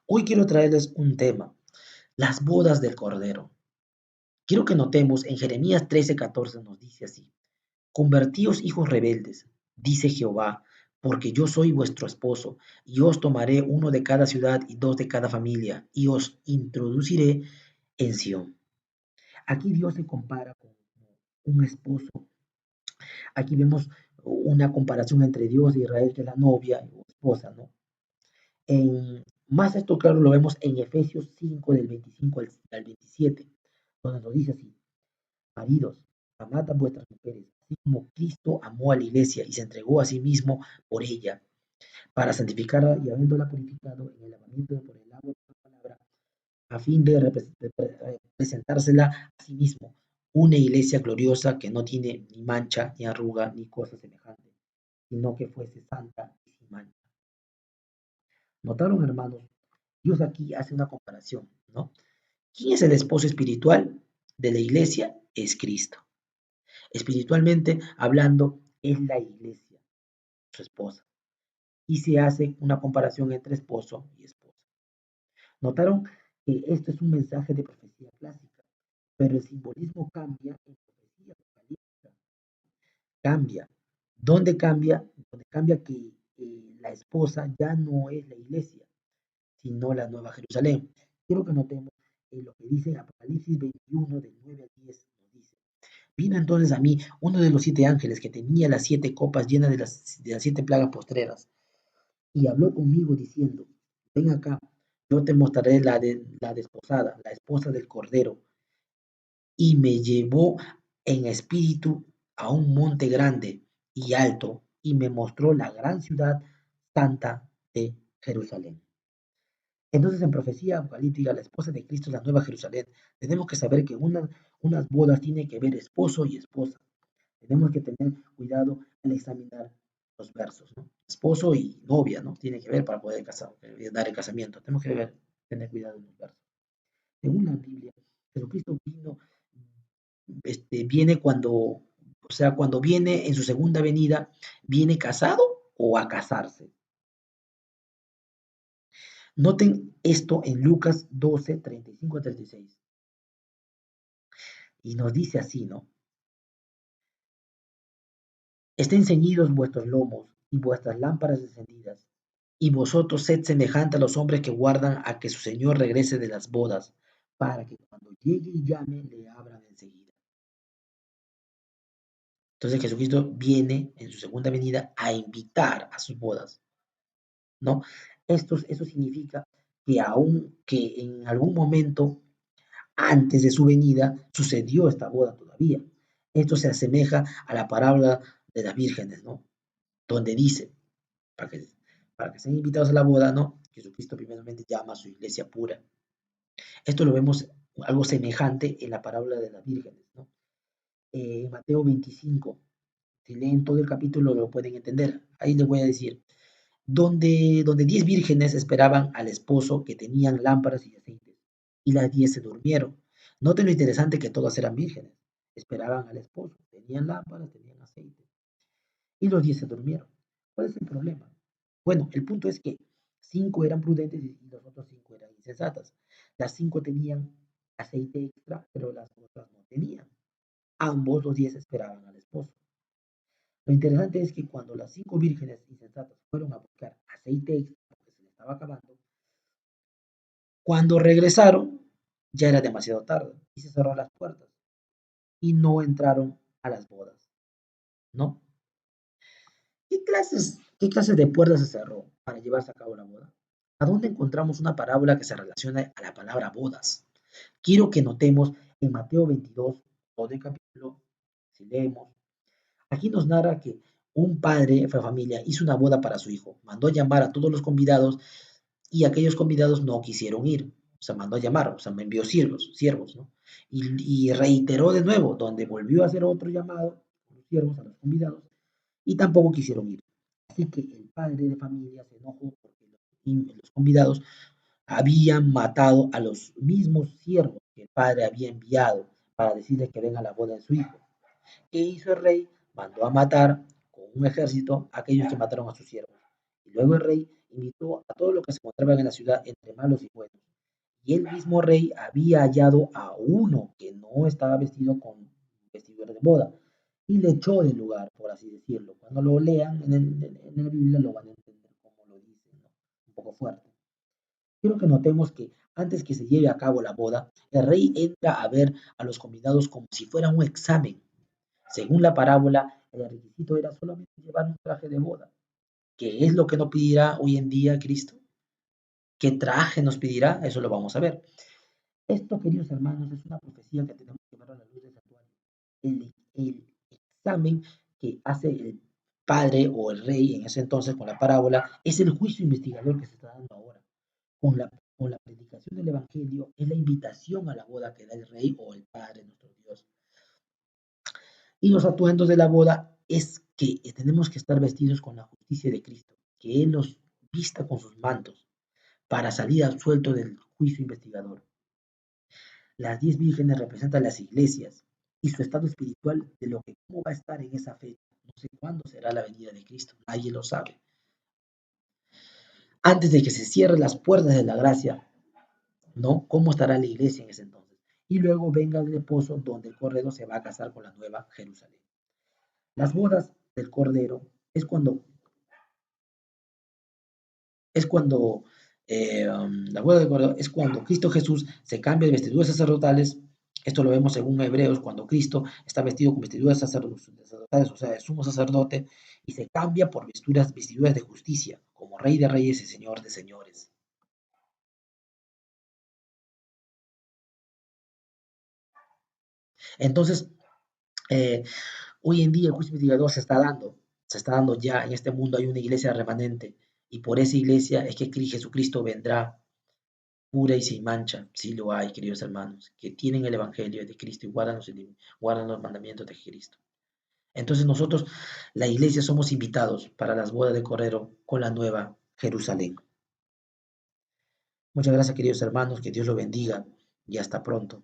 Hoy quiero traerles un tema, las bodas del Cordero. Quiero que notemos en Jeremías 13:14 nos dice así, convertíos hijos rebeldes, dice Jehová, porque yo soy vuestro esposo, y os tomaré uno de cada ciudad y dos de cada familia, y os introduciré en Sión. Aquí Dios se compara con un esposo. Aquí vemos una comparación entre Dios y Israel, que es la novia o esposa, ¿no? Más esto, claro, lo vemos en Efesios 5, del 25 al 27, donde nos dice así, maridos, amad a vuestras mujeres, así como Cristo amó a la iglesia y se entregó a sí mismo por ella, para santificarla y habiéndola purificado en el lavamiento por el agua de la palabra, a fin de presentársela a sí mismo, una iglesia gloriosa que no tiene ni mancha, ni arruga, ni cosa semejante, sino que fuese santa y sin mancha. ¿Notaron, hermanos? Dios aquí hace una comparación, ¿no? ¿Quién es el esposo espiritual de la iglesia? Es Cristo. Espiritualmente hablando, es la iglesia, su esposa. Y se hace una comparación entre esposo y esposa. Notaron que esto es un mensaje de profecía clásica, pero el simbolismo cambia en profecía apocalíptica. Cambia. ¿Dónde cambia? Donde cambia que la esposa ya no es la iglesia, sino la nueva Jerusalén. Quiero que notemos lo que dice Apocalipsis 21, del 9 al 10, nos dice. Vino entonces a mí uno de los 7 ángeles que tenía las 7 copas llenas de las 7 plagas postreras, y habló conmigo diciendo, ven acá, yo te mostraré la desposada, la esposa del Cordero. Y me llevó en espíritu a un monte grande y alto, y me mostró la gran ciudad santa de Jerusalén. Entonces, en profecía apocalíptica, la esposa de Cristo es la nueva Jerusalén. Tenemos que saber que unas bodas tienen que ver esposo y esposa. Tenemos que tener cuidado al examinar los versos, ¿no? Esposo y novia, ¿no? Tiene que ver para poder dar el casamiento. Tenemos que tener cuidado en los versos. Según la Biblia, Jesucristo viene cuando viene en su segunda venida, ¿viene casado o a casarse? Noten esto en Lucas 12, 35 a 36. Y nos dice así, ¿no? Estén ceñidos vuestros lomos y vuestras lámparas encendidas, y vosotros sed semejante a los hombres que guardan a que su señor regrese de las bodas, para que cuando llegue y llame le abran enseguida. Entonces Jesucristo viene en su segunda venida a invitar a sus bodas, ¿no? Eso significa que en algún momento antes de su venida sucedió esta boda todavía. Esto se asemeja a la parábola de las vírgenes, ¿no? Donde dice, para que, para que sean invitados a la boda, ¿no? Jesucristo primeramente llama a su iglesia pura. Esto lo vemos algo semejante en la parábola de las vírgenes, ¿no? En Mateo 25, si leen todo el capítulo lo pueden entender. Ahí les voy a decir, donde 10 vírgenes esperaban al esposo que tenían lámparas y aceites, y las 10 se durmieron. Noten lo interesante que todas eran vírgenes, esperaban al esposo, tenían lámparas, tenían aceite, y los 10 se durmieron. ¿Cuál es el problema? Bueno, el punto es que 5 eran prudentes y los otros 5 eran insensatas. Las 5 tenían aceite extra, pero las otras no tenían. Ambos los 10 esperaban al esposo. Lo interesante es que cuando las 5 vírgenes insensatas fueron a buscar aceite extra, porque se les estaba acabando, cuando regresaron ya era demasiado tarde y se cerraron las puertas y no entraron a las bodas, ¿no? ¿Qué clases de puertas se cerró para llevarse a cabo la boda? ¿A dónde encontramos una parábola que se relaciona a la palabra bodas? Quiero que notemos en Mateo 22, todo el capítulo, si leemos, aquí nos narra que un padre de familia hizo una boda para su hijo, mandó llamar a todos los convidados y aquellos convidados no quisieron ir. O sea, mandó a llamar, o sea, me envió siervos, ¿no? Y reiteró de nuevo, donde volvió a hacer otro llamado, a los siervos, a los convidados, y tampoco quisieron ir. Así que el padre de familia se enojó porque los convidados habían matado a los mismos siervos que el padre había enviado para decirles que vengan a la boda de su hijo. ¿Qué hizo el rey? Mandó a matar con un ejército a aquellos que mataron a sus siervos. Y luego el rey invitó a todos los que se encontraban en la ciudad, entre malos y buenos. Y el mismo rey había hallado a uno que no estaba vestido con vestidura de boda y le echó del lugar, por así decirlo. Cuando lo lean en la Biblia lo van a entender como lo dicen, ¿no? Un poco fuerte. Quiero que notemos que antes que se lleve a cabo la boda, el rey entra a ver a los convidados como si fuera un examen. Según la parábola, el requisito era solamente llevar un traje de boda, que es lo que nos pedirá hoy en día Cristo. ¿Qué traje nos pedirá? Eso lo vamos a ver. Esto, queridos hermanos, es una profecía que tenemos que ver a la luz del santuario. El examen que hace el padre o el rey en ese entonces con la parábola es el juicio investigador que se está dando ahora. Con la predicación del Evangelio es la invitación a la boda que da el rey o el padre, nuestro Dios. Y los atuendos de la boda es que tenemos que estar vestidos con la justicia de Cristo, que Él nos vista con sus mantos para salir al suelto del juicio investigador. Las 10 vírgenes representan las iglesias y su estado espiritual de lo que cómo va a estar en esa fecha. No sé cuándo será la venida de Cristo, nadie lo sabe. Antes de que se cierren las puertas de la gracia, ¿no? ¿Cómo estará la iglesia en ese entonces? Y luego venga el reposo donde el Cordero se va a casar con la nueva Jerusalén. Las bodas del Cordero es cuando la boda del Cordero es cuando Cristo Jesús se cambia de vestiduras sacerdotales. Esto lo vemos según Hebreos, cuando Cristo está vestido con vestiduras sacerdotales, o sea, de sumo sacerdote, y se cambia por vestiduras de justicia, como Rey de Reyes y Señor de Señores. Entonces, eh, hoy en día el juicio investigador se está dando ya en este mundo, hay una iglesia remanente, y por esa iglesia es que Jesucristo vendrá pura y sin mancha, sí lo hay, queridos hermanos, que tienen el Evangelio de Cristo y guardan los mandamientos de Cristo. Entonces nosotros, la iglesia, somos invitados para las bodas de Cordero con la nueva Jerusalén. Muchas gracias, queridos hermanos, que Dios los bendiga y hasta pronto.